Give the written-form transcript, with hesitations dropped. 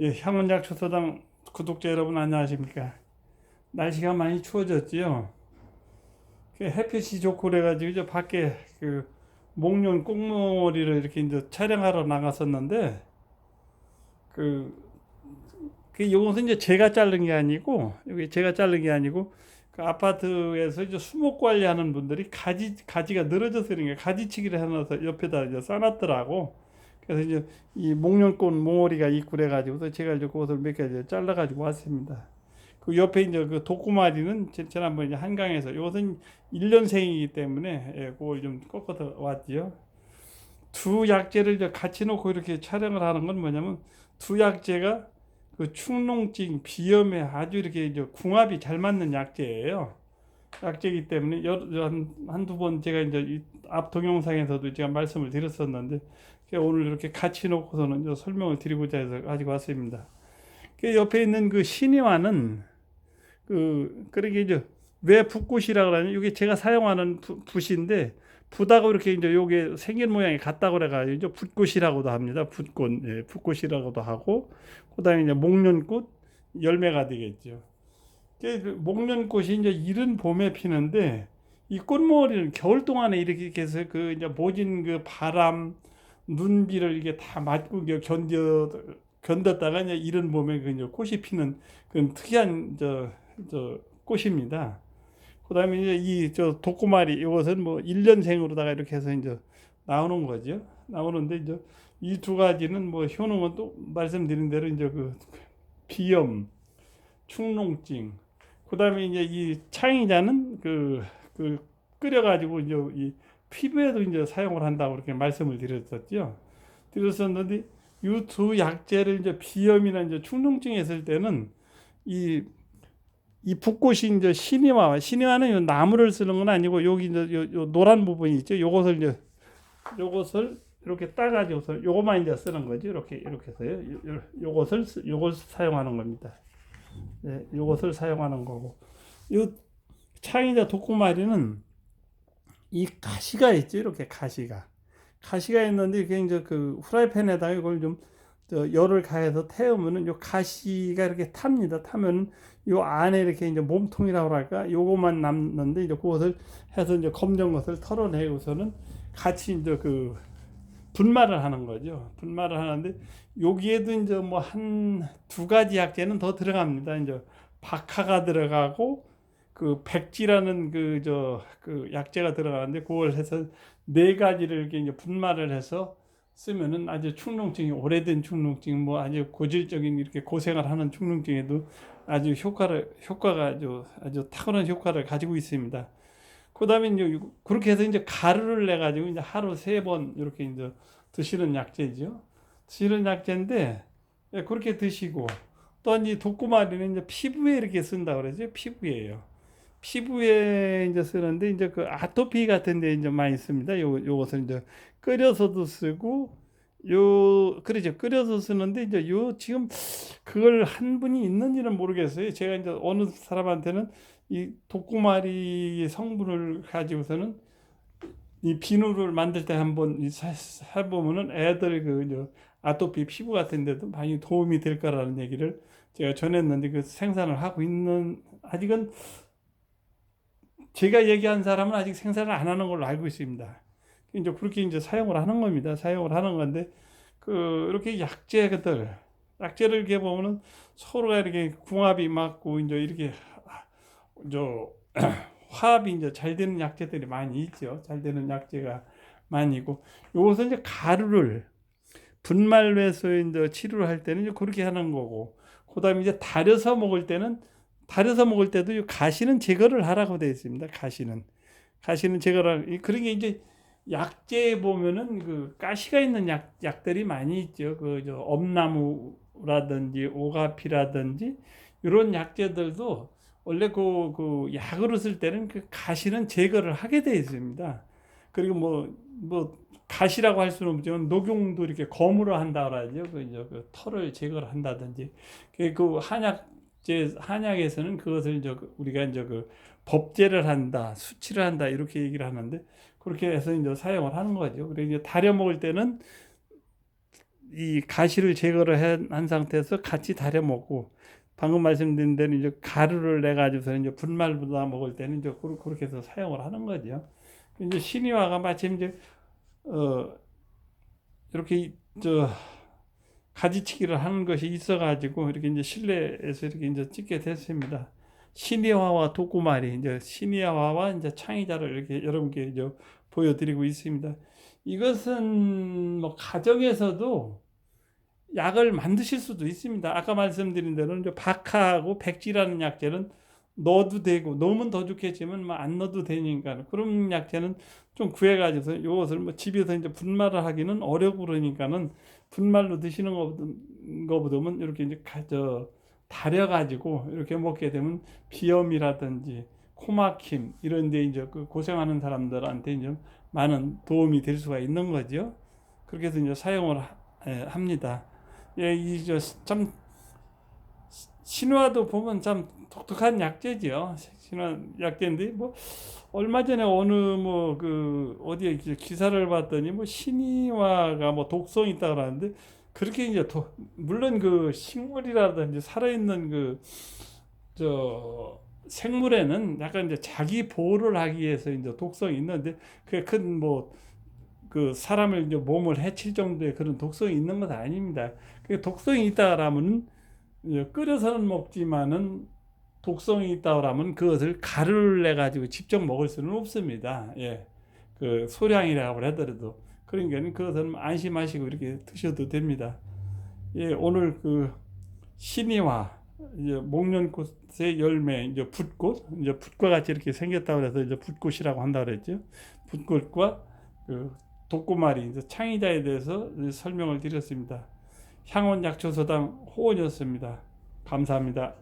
예, 향원약초소당 구독자 여러분 안녕하십니까? 날씨가 많이 추워졌지요. 그 햇빛이 좋고 그래가지고 저 밖에 그 목련 꽁무리를 이렇게 이제 촬영하러 나갔었는데 그, 그 요것은 이제 제가 자른 게 아니고 여기 제가 자른 게 아니고 그 아파트에서 이제 수목 관리하는 분들이 가지가 늘어져서 이런 게 가지치기를 해놔서 옆에다 이제 싸놨더라고. 그래서 이제 이 목련꽃 몽오리가 있고 그래가지고 제가 이제 그것을 몇 개 잘라가지고 왔습니다. 그 옆에 이제 그 독구마리는 지난번 이제 한강에서 이것은 1년생이기 때문에 예, 그걸 좀 꺾어서 왔지요. 두 약재를 이제 같이 놓고 이렇게 촬영을 하는 건 뭐냐면 두 약재가 그 축농증 비염에 아주 이렇게 이제 궁합이 잘 맞는 약재예요. 약재이기 때문에 한두 번 제가 이제 앞 동영상에서도 제가 말씀을 드렸었는데 오늘 이렇게 같이 놓고서는 이제 설명을 드리고자 해서 가지고 왔습니다. 그 옆에 있는 그 신이와는 그러게 이제 왜 붓꽃이라 그러냐? 이게 제가 사용하는 붓인데 붓하고 이렇게 이제 요게 생긴 모양이 같다고 그래가지고 이제 붓꽃이라고도 합니다. 붓꽃, 예, 붓꽃이라고도 하고 그다음에 이제 목련꽃 열매가 되겠죠. 목련꽃이 이제 이른 봄에 피는데 이 꽃머리는 겨울 동안에 이렇게 해서 그 이제 모진 그 바람, 눈비를 이게 다 맞고 견뎠다가 이제 이른 봄에 그 이제 꽃이 피는 그런 특이한 저 꽃입니다. 그다음에 이제 이 저 독고마리 이것은 뭐 1년생으로다가 이렇게 해서 이제 나오는 거죠. 나오는데 이제 이 두 가지는 뭐 효능은 또 말씀드린 대로 이제 그 비염, 축농증, 그다음에 이제 이 창의자는 그 끓여가지고 이제 이 피부에도 이제 사용을 한다고 그렇게 말씀을 드렸었죠. 드렸었는데 이 두 약재를 이제 비염이나 이제 축농증에 있을 때는 이 붓꽃이 이제 신이와는 요 나무를 쓰는 건 아니고 여기 이제 요 노란 부분이 있죠. 요것을 이렇게 따가지고서 요것만 이제 쓰는 거죠. 이렇게 해서요. 요것을 사용하는 겁니다. 예, 요것을 사용하는 거고. 요 창의자 독고마리는 이 가시가 있죠. 이렇게 가시가 있는데 이게 이제 그 후라이팬에다가 이걸 좀 열을 가해서 태우면은 요 가시가 이렇게 탑니다. 타면 요 안에 이렇게 이제 몸통이라고 할까 요것만 남는데 이제 그것을 해서 이제 검정 것을 털어내고서는 같이 이제 그 분말을 하는 거죠. 분말을 하는데 여기에도 이제 뭐 한 두 가지 약재는 더 들어갑니다. 이제 박하가 들어가고 그 백지라는 그 약재가 들어가는데 그걸 해서 네 가지를 이렇게 이제 분말을 해서 쓰면은 아주 축농증이 오래된 축농증 뭐 아주 고질적인 이렇게 고생을 하는 축농증에도 아주 효과가 아주 탁월한 효과를 가지고 있습니다. 그다음에 이제 그렇게 해서 이제 가루를 내 가지고 이제 하루 세 번 이렇게 이제 드시는 약재죠. 드시는 약재인데 예, 그렇게 드시고 또 이 독구마리는 이제 피부에 이렇게 쓴다 그러죠. 피부에요. 피부에 이제 쓰는데 이제 그 아토피 같은 데 이제 많이 씁니다. 요것을 이제 끓여서도 쓰고 그러죠. 끓여서 쓰는데 이제 지금 그걸 한 분이 있는지는 모르겠어요. 제가 이제 어느 사람한테는 이 독구마리 성분을 가지고서는 이 비누를 만들 때 한번 해보면은 애들 아토피 피부 같은 데도 많이 도움이 될 거라는 얘기를 제가 전했는데 그 생산을 하고 있는 아직은 제가 얘기한 사람은 아직 생산을 안 하는 걸로 알고 있습니다. 이제 그렇게 이제 사용을 하는 겁니다. 사용을 하는 건데 이렇게 약재를 이렇게 보면은 서로가 이렇게 궁합이 맞고 이제 이렇게 저 화합이 이제 잘 되는 약재들이 많이 있죠. 잘 되는 약재가 많이 있고 요것은 이제 가루를 분말해서 이제 치료를 할 때는 이제 그렇게 하는 거고 그다음에 이제 달여서 먹을 때도 이 가시는 제거를 하라고 되어 있습니다. 가시는 제거를 그러게 이제 약재에 보면은 그 가시가 있는 약들이 많이 있죠. 그저 엄나무라든지 오가피라든지 이런 약재들도 원래 그 약으로 쓸 때는 그 가시는 제거를 하게 되어 있습니다. 그리고 뭐 가시라고 할 수는 없지만 녹용도 이렇게 검으로 한다 그러죠. 그 이제 그 털을 제거를 한다든지 그 한약에서는 그것을 이제 우리가 이제 그 법제를 한다, 수치를 한다 이렇게 얘기를 하는데 그렇게 해서 이제 사용을 하는 거죠. 그리고 이제 다려 먹을 때는 이 가시를 제거를 한 상태에서 같이 달여 먹고, 방금 말씀드린 대로 이제 가루를 내 가지고서 이제 분말보다 먹을 때는 이제 그렇게 해서 사용을 하는 거죠. 이제 신이화가 마침 이제 이렇게 저 가지치기를 하는 것이 있어가지고 이렇게 이제 실내에서 이렇게 이제 찍게 됐습니다. 신이화와 독고마리, 이제 신이화와 이제 창의자를 이렇게 여러분께 이제 보여드리고 있습니다. 이것은 뭐 가정에서도 약을 만드실 수도 있습니다. 아까 말씀드린 대로 이제 박하하고 백지라는 약재는 넣어도 되고, 넣으면 더 좋겠지만 뭐 안 넣어도 되니까, 그런 약재는 좀 구해가지고 이것을 뭐 집에서 이제 분말을 하기는 어렵고, 그러니까는 분말로 드시는 것보다는 이렇게 이제 달여가지고 이렇게 먹게 되면 비염이라든지 코막힘 이런 데 이제 그 고생하는 사람들한테 이제 많은 도움이 될 수가 있는 거죠. 그렇게 해서 이제 사용을 합니다. 예, 참 신화도 보면 참 독특한 약재죠. 신화 약재인데 뭐 얼마 전에 어느 뭐 그 어디에 기사를 봤더니 뭐 신이화가 뭐 독성이 있다 그러는데, 그렇게 이제 물론 그 식물이라든지 살아있는 그 저 생물에는 약간 이제 자기 보호를 하기 위해서 이제 독성이 있는데, 그게 큰 뭐 그 사람을 이제 몸을 해칠 정도의 그런 독성이 있는 건 아닙니다. 그 독성이 있다라면 끓여서는 먹지만은, 독성이 있다라면 그것을 가루를 내 가지고 직접 먹을 수는 없습니다. 예, 그 소량이라고 하더라도. 그러니까 그것은 안심하시고 이렇게 드셔도 됩니다. 예, 오늘 그 신이화, 이제 목련꽃의 열매, 이제 붓꽃, 이제 붓과 같이 이렇게 생겼다고 해서 이제 붓꽃이라고 한다 그랬죠. 붓꽃과 그 독고마리, 이제 창의자에 대해서 설명을 드렸습니다. 향원약초소당 호원이었습니다. 감사합니다.